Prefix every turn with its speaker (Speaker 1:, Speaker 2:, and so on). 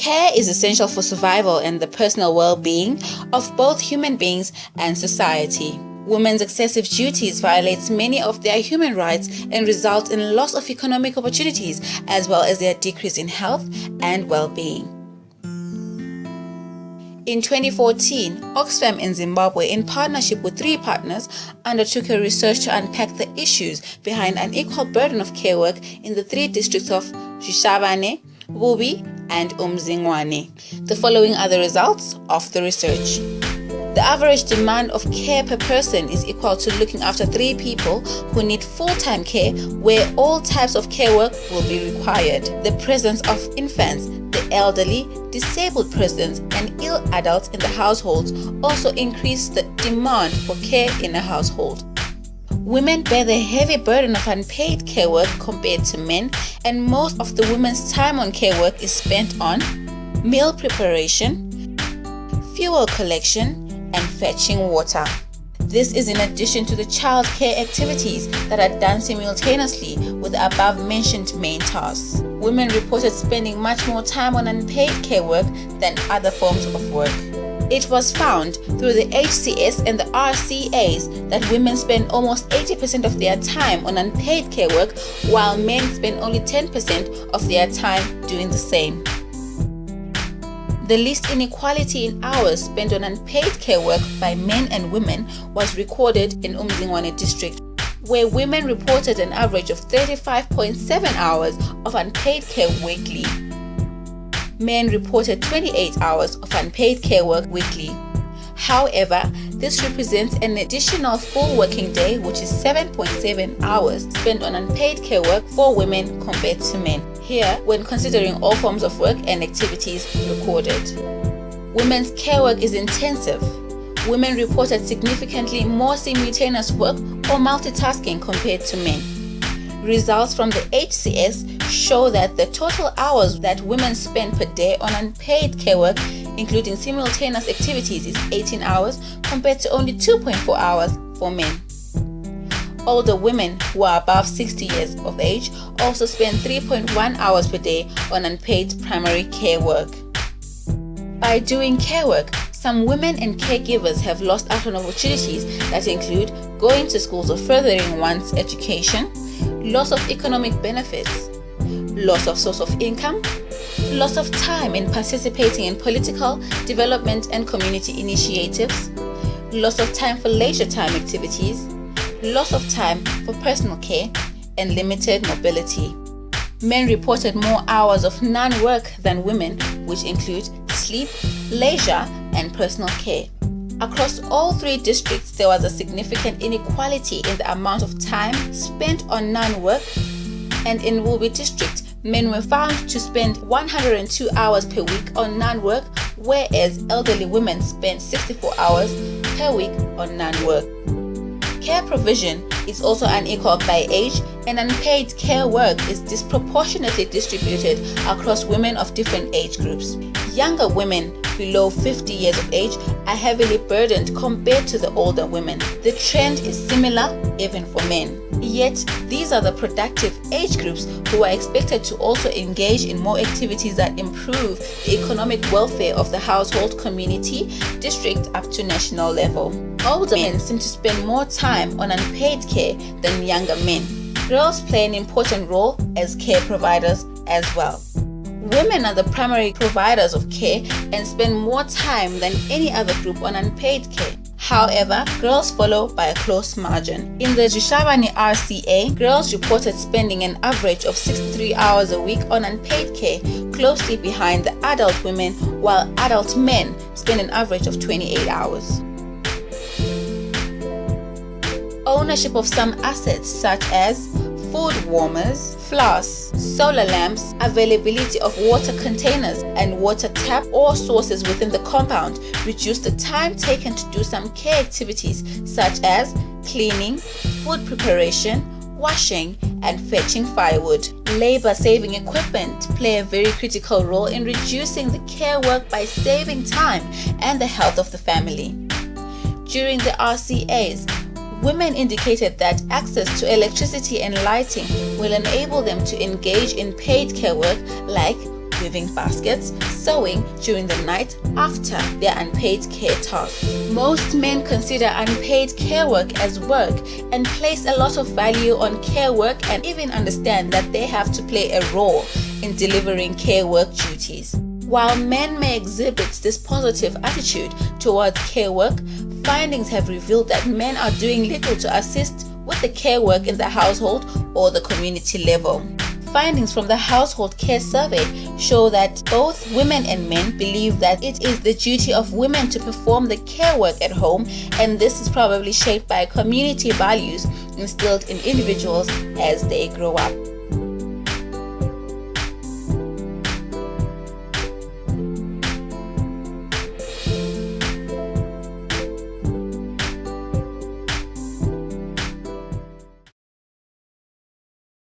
Speaker 1: Care is essential for survival and the personal well-being of both human beings and society. Women's excessive duties violates many of their human rights and result in loss of economic opportunities as well as their decrease in health and well-being. In 2014, Oxfam in Zimbabwe, in partnership with 3 partners, undertook a research to unpack the issues behind unequal burden of care work in the 3 districts of Shishavane, Bubi, and Umzingwane. The following are the results of the research. The average demand of care per person is equal to looking after 3 people who need full-time care, where all types of care work will be required. The presence of infants, the elderly, disabled persons, and ill adults in the households also increase the demand for care in a household. Women bear the heavy burden of unpaid care work compared to men, and most of the women's time on care work is spent on meal preparation, fuel collection, and fetching water. This is in addition to the child care activities that are done simultaneously with the above-mentioned main tasks. Women reported spending much more time on unpaid care work than other forms of work. It was found through the HCS and the RCAs that women spend almost 80% of their time on unpaid care work, while men spend only 10% of their time doing the same. The least inequality in hours spent on unpaid care work by men and women was recorded in Umzingwane district, where women reported an average of 35.7 hours of unpaid care weekly. Men reported 28 hours of unpaid care work weekly. However, this represents an additional full working day, which is 7.7 hours spent on unpaid care work for women compared to men. Here, when considering all forms of work and activities recorded. Women's care work is intensive. Women reported significantly more simultaneous work or multitasking compared to men. Results from the HCS show that the total hours that women spend per day on unpaid care work, including simultaneous activities, is 18 hours compared to only 2.4 hours for men. Older women who are above 60 years of age also spend 3.1 hours per day on unpaid primary care work. By doing care work, some women and caregivers have lost out on opportunities that include going to schools or furthering one's education, loss of economic benefits, loss of source of income, loss of time in participating in political, development and community initiatives, loss of time for leisure time activities, loss of time for personal care, and limited mobility. Men reported more hours of non-work than women, which include sleep, leisure, and personal care. Across all 3 districts, there was a significant inequality in the amount of time spent on non-work, and in Bubi district, men were found to spend 102 hours per week on non-work, whereas elderly women spent 64 hours per week on non-work. Care provision is also unequal by age, and unpaid care work is disproportionately distributed across women of different age groups. Younger women below 50 years of age are heavily burdened compared to the older women. The trend is similar even for men. Yet, these are the productive age groups who are expected to also engage in more activities that improve the economic welfare of the household, community, district up to national level. Older men seem to spend more time on unpaid care than younger men. Girls play an important role as care providers as well. Women are the primary providers of care and spend more time than any other group on unpaid care. However, girls follow by a close margin. In the Shishavane RCA, girls reported spending an average of 63 hours a week on unpaid care, closely behind the adult women, while adult men spend an average of 28 hours. Ownership of some assets such as food warmers, flasks, solar lamps, availability of water containers and water tap or sources within the compound reduce the time taken to do some care activities such as cleaning, food preparation, washing, and fetching firewood. Labor-saving equipment play a very critical role in reducing the care work by saving time and the health of the family. During the RCAs, women indicated that access to electricity and lighting will enable them to engage in paid care work like weaving baskets, sewing during the night after their unpaid care tasks. Most men consider unpaid care work as work and place a lot of value on care work, and even understand that they have to play a role in delivering care work duties. While men may exhibit this positive attitude towards care work, findings have revealed that men are doing little to assist with the care work in the household or the community level. Findings from the Household Care Survey show that both women and men believe that it is the duty of women to perform the care work at home, and this is probably shaped by community values instilled in individuals as they grow up.